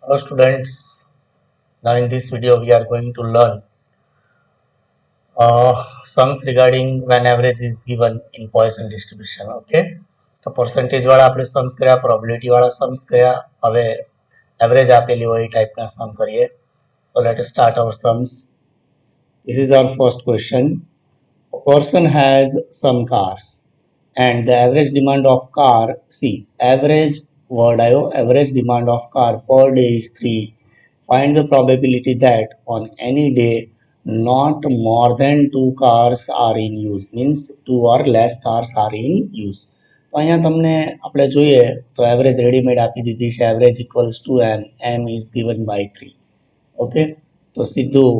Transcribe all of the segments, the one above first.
Hello students, now in this video we are going to learn sums regarding when average is given in Poisson distribution. Okay, તો percentage વાળા આપણે sums કર્યા, probability વાળા sums કર્યા. હવે average આપેલી હોય એ ટાઈપના sum કરીએ. So let us start our sums. This is our first question. A person has some cars and the average demand of car, see average word ayo, average demand of car per day is 3. Find the probability that on any day not more than 2 cars are in use, means 2 or less cars are in use. તો અહીંયા તમને આપણે જોઈએ તો average readymade આપી દીધી છે, average equals to M is given by 3. Okay, તો સીધું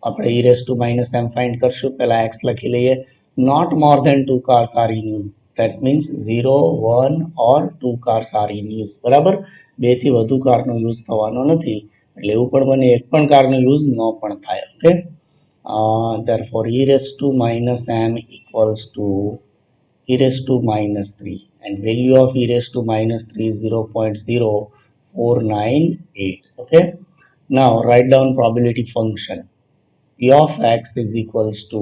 આપણે e raise to minus M find કરશું. પહેલાં એક્સ લખી લઈએ. Not more than 2 cars are in use, that means 0, 1 or 2 cars are in use. બરાબર, બેથી વધુ કારનો યુઝ થવાનો નથી, એટલે એવું પણ બને એક પણ કારનો યુઝ ન પણ થાય. Okay, therefore e raised to minus m equals to e raised to minus 3, and value of e raised to minus 3 is 0.0498. Okay, now write down probability function. P of x is equals to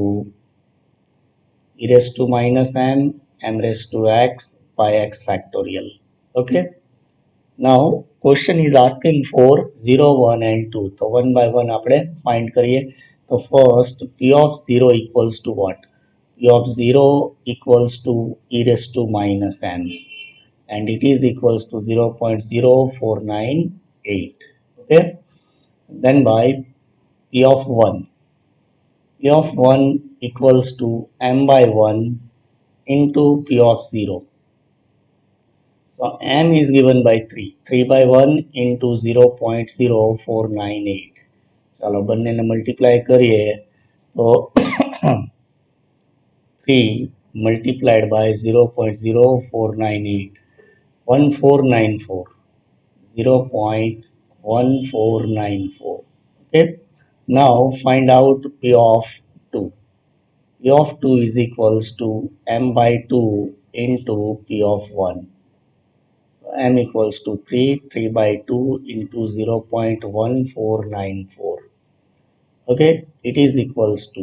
e raised to minus m raised to x by x factorial. Okay, now question is asking for 0, 1 and 2. So 1 by 1 આપણે find કરીએ. So first p of 0 equals to what? P of 0 equals to e raised to minus m, and it is equals to 0.0498. Okay, then by p of 1, p of 1 equals to m by 1 into p of 0. So m is given by 3. 3 by 1 into 0.0498. ચાલો બંનેને multiply કરીએ તો 3 multiplied by 0.0498, 1494, 0.1494. Okay, now find out p of 2. P of 2 is equals to m by 2 into p of 1. So m equals to 3, 3 by 2 into 0.1494. Okay, it is equals to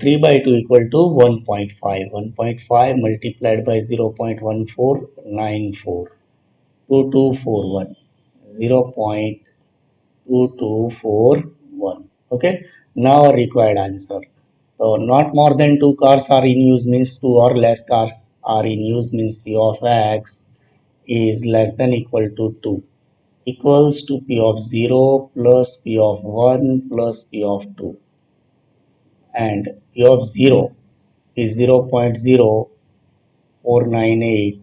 3 by 2 equal to 1.5. 1.5 multiplied by 0.1494. 2241. 0.2241. Okay, now required answer. So not more than 2 cars are in use means 2 or less cars are in use means p of x is less than equal to 2, equals to p of 0 plus p of 1 plus p of 2, and p of 0 is 0.0498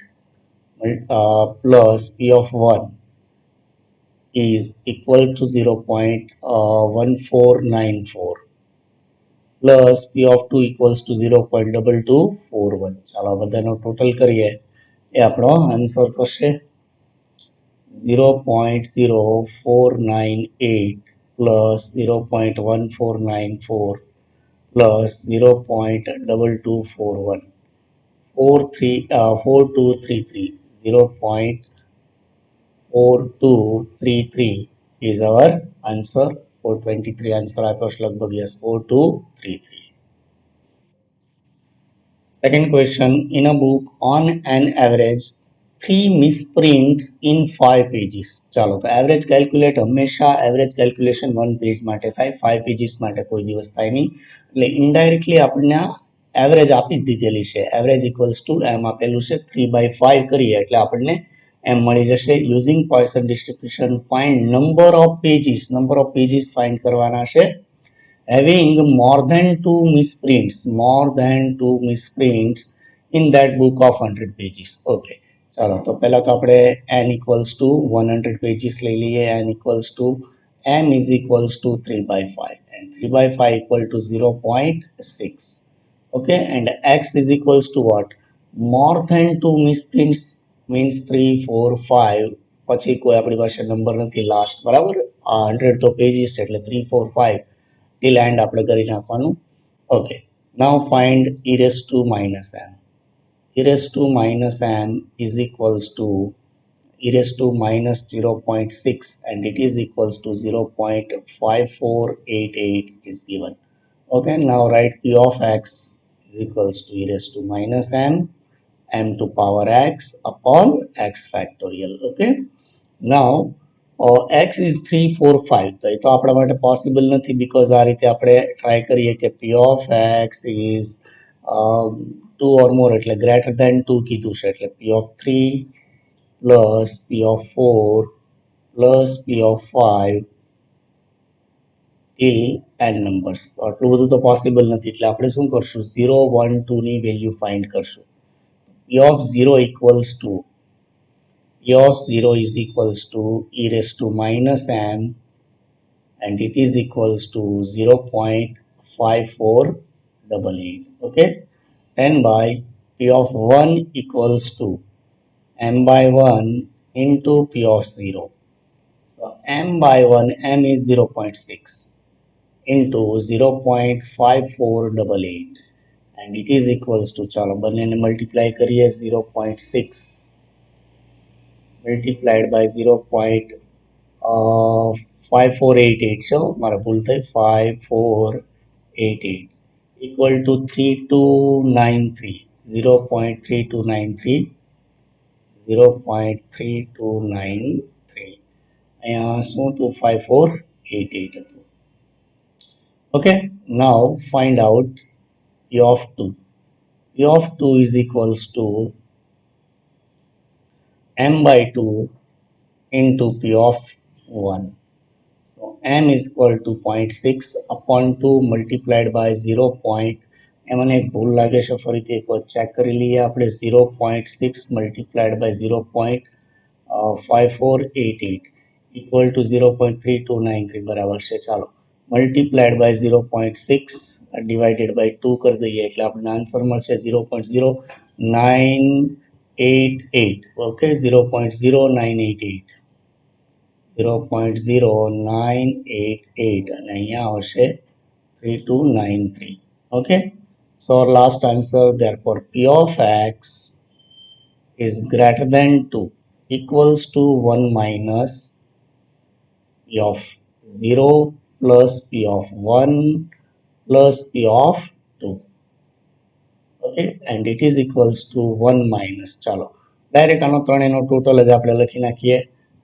plus p of 1 is equal to 0.1494 plus p of 2 equals to 0.2241. ચાલો બધાનો total કરીએ, એ આપણો answer થશે 0.0498 plus 0.1494 plus 0.2241. 4233. 0.4233 is our answer. 423 answer આપ્યો છે લગભગ. yes, 4233. Second question, in a book on an average 3 misprints in 5 pages. ચાલો તો એવરેજ કેલ્ક્યુલેટ હંમેશા એવરેજ કેલ્ક્યુલેશન 1 પેજ માટે થાય, 5 પેજીસ માટે કોઈ દિવસ થાય નહીં. એટલે ઇનડાયરેક્ટલી આપણને એવરેજ આપી જ દીધેલી છે. એવરેજ ઇક્વલ્સ ટુ એમ આપેલું છે, 3/5 કરીએ એટલે આપણને એમ મળી જશે. Using Poisson distribution find number of pages find કરવાના છે. Having more than 2 misprints in that book of 100 pages. Okay, ચાલો તો પહેલા તો આપણે n equals to 100 pages લઈ લઈએ. n equals to m is equals to 3/5 and 3/5 equal to 0.6. Okay, and x is equals to what? More than 2 misprints means 3, 4, 5. પછી કોઈ આપણી પાસે નંબર નથી લાસ્ટ. બરાબર, આ 100 તો પેજીસ છે એટલે 3, 4, 5 till end આપણે કરી નાખવાનું. Okay, now find e raised to minus m. e raised to minus m is equals to e raised to minus 0.6 and it is equals to 0.5488 is given. Okay, now write p of x is equals to e raised to minus m to power x upon x factorial. Okay, now x is 3 4 5 તો એ તો આપણા માટે possible નથી because આ રીતે આપણે try કરીએ કે p of x is 2 or more એટલે ગ્રેટર ધેન 2 કીધું છે એટલે p of 3 plus p of 4 plus p of 5 till n numbers. તો આટલું બધું તો પોસિબલ નથી એટલે આપણે શું કરશું 0 1 2 ની વેલ્યુ ફાઇન્ડ કરશું. p of 0 equals to p of 0 is equals to e raised to minus m and it is equals to 0.5488. Okay, then by p of 1 equals to m by 1 into p of 0. So m by 1, m is 0.6 into 0.5488 and it is equals to, chalo બંનેને multiply કરીએ 0.6 multiplied by 0.5488 so મારા ભૂલ થઈ 5488 equal to 3293 0.3293 0.3293 અહીંયા શું હતું 5488 હતું. Okay, now find out p of 2. p of 2 is equals to m by 2 into p of 1. So m is equal to 0.6 upon 2 multiplied by 0. મને એક ભૂલ લાગે છે ફરીથી એક વાર ચેક કરી લઈએ આપણે 0.6 multiplied by 0.5488 equal to 0.3293 બરાબર છે. ચાલો multiplied by 0.6 divided by 2 કરી દઈએ એટલે આપણને આન્સર મળશે 0.0988. ઓકે, 0.0988 0.0988 અને અહીંયા આવશે 3293. Okay, so our last answer, therefore p of x is greater than 2 equals to 1 minus p of 0 plus p of 1 plus p of 2. Okay, and it is equals to 1 minus, ચાલો direct આનો ત્રણેયનો total જ આપણે લખી નાખીએ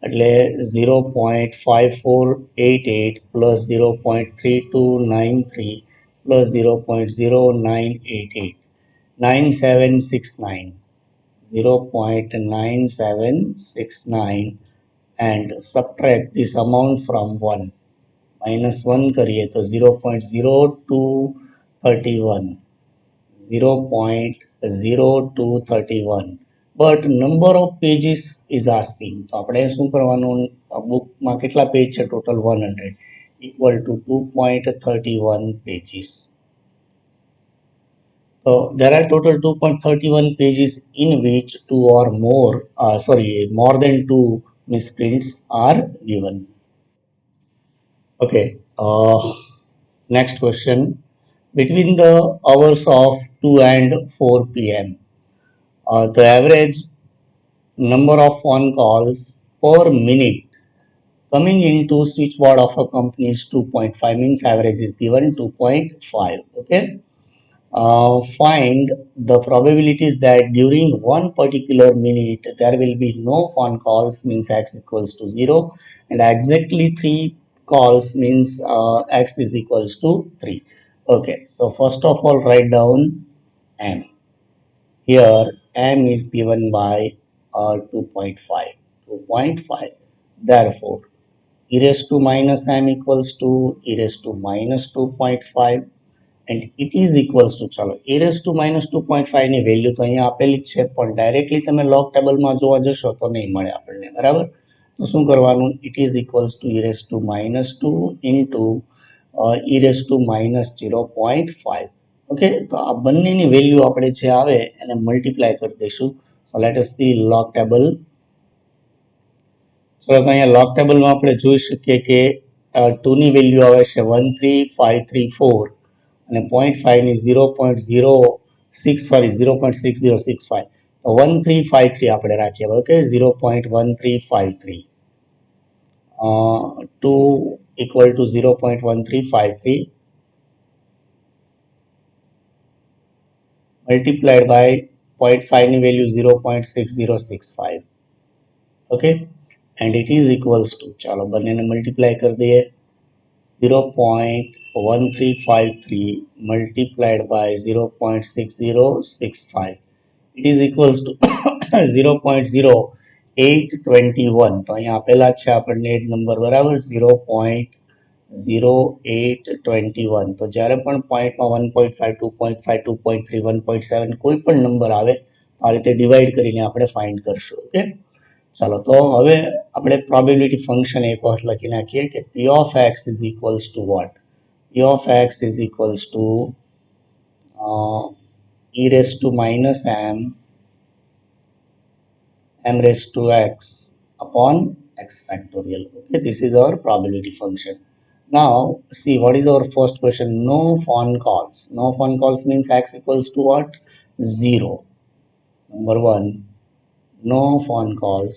એટલે 0.5488 plus 0.3293 plus 0.0988 9769 0.9769 and subtract this amount from 1 minus 1 કરીએ તો 0.0231 0.0231 but number of pages is asking. તો આપણે શું કરવાનું બુકમાં કેટલા પેજ છે total 100 equal to 2.31 pages. So there are total 2.31 pages in which two or more more than 2 misprints are given. Okay, next question. Between the hours of 2 and 4 p.m. The average number of phone calls per minute coming into switchboard of a company is 2.5 means average is given 2.5. Okay, find the probabilities that during one particular minute there will be no phone calls means x equals to 0 and exactly 3 calls means x is equals to 3. Okay, so first of all write down m. Here m is given by 2.5. Therefore e raised to minus m equals to e raised to minus 2.5 and it is equals to, ચાલો e raised to minus 2.5 ની value તો અહીંયા આપેલી જ છે પણ directly તમે log ટેબલમાં જોવા જશો તો નહીં મળે આપણને, બરાબર? તો શું કરવાનું, it is equals to e raised to minus 2 into e raised to minus 0.5. Okay, તો આ બંનેની વેલ્યુ આપણે જે આવે એને મલ્ટીપ્લાય કરી દઈશું. So let S C log table. તો અહીંયા લોગ ટેબલમાં આપણે જોઈ શકીએ કે 2 ની વેલ્યુ આવે છે 13534 અને 0.5 ની 0.6065. 1353 આપણે રાખીએ. Okay, 0.1353 2 equal to 0.1353 multiplied by 0.5 ની value 0.6065. Okay, and it is equals to, ચાલો બંનેને મલ્ટીપ્લાય કરી દઈએ. 0.1353 multiplied by 0.6065, it is equals to 0.0821. તો અહીંયા આપેલા છે આપણને એ જ નંબર બરાબર, 0.0821. તો જ્યારે પણ પોઈન્ટમાં 1.5 2.5 2.3 1.7 કોઈ પણ નંબર આવે આ રીતે ડિવાઈડ કરીને આપણે ફાઇન્ડ કરશું. ઓકે, ચાલો તો હવે આપણે પ્રોબેબિલિટી ફંક્શન એક વખત લખી નાખીએ કે p of x is equals to what? p of x is equals to e raised to minus m raised to x upon x factorial. Okay, this is our probability function. Now see, what is our first question? No phone calls. No phone calls means x equals to what? 0. Number one, no phone calls.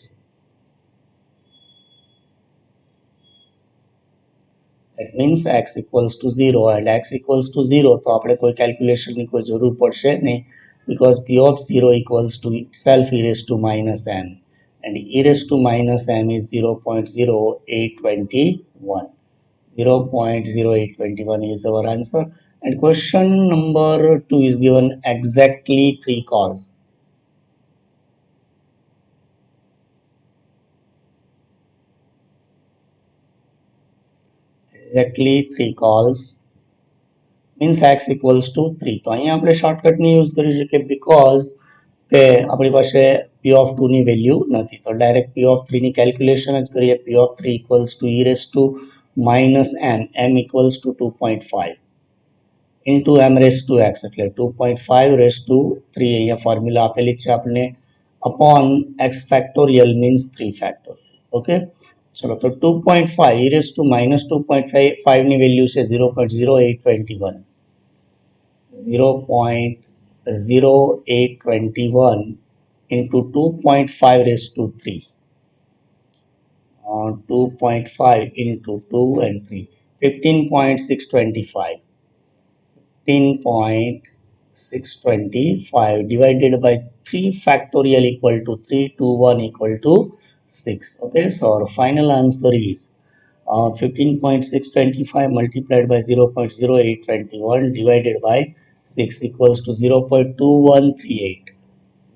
That means x equals to 0, and x equals to 0 તો આપણે કોઈ કેલ્ક્યુલેશનની કોઈ જરૂર પડશે નહીં, because p of 0 equals to itself e raised to minus m, and e raised to minus m is 0.0821. 0.0821 is our answer, and question number 2 is given exactly 3 calls. Exactly 3 calls means x equals to 3. તો અહીંયા આપણે શોર્ટકટની use કરી શકીએ, because કે આપણી પાસે p of 2 ની value નથી, તો ડાયરેક્ટ p of 3 ની કેલ્ક્યુલેશન જ કરીએ. p of 3 equals to e raised to minus m equals to 2.5 into m raised to x, એટલે 2.5 raised to 3 અહીંયા ફોર્મ્યુલા આપેલી છે આપણને, upon x factorial means 3 factorial. Okay, ચલો તો 2.5 e raised to minus 2.5 ની વેલ્યુ છે 0.0821. 0.0821 into 2.5 raised to 3. 2.5 into 2 and 3. 15.625. 15.625 divided by 3 factorial equal to 321 equal to 6. Okay, so our final answer is 15.625 multiplied by 0.0821 divided by 6 equals to 0.2138.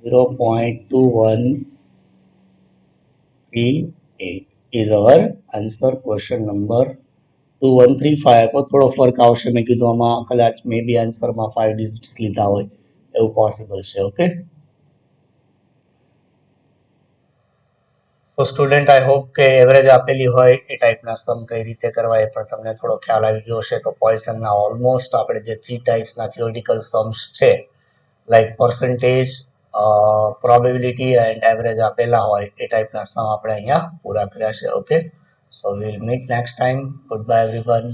0.2138 is our answer. Question number 2135 આપ્યો, થોડો ફરક આવશે. મેં કીધું આમાં કદાચ મે બી આન્સરમાં 5 ડિજિટ્સ લીધા હોય એવું પોસિબલ છે. Okay, so student I hope કે એવરેજ આપેલી હોય એ ટાઈપના સમ કઈ રીતે કરવા એ પણ તમને થોડો ખ્યાલ આવી ગયો હશે. તો પોઈસનના ઓલમોસ્ટ આપણે જે 3 ટાઈપ્સના થિયોરિટિકલ સમ્સ છે, like percentage, probability and average આપેલા હોય એ ટાઈપના સમ આપણે અહીંયા પૂરા કર્યા છે. Okay, so we'll meet next time. Good bye everyone.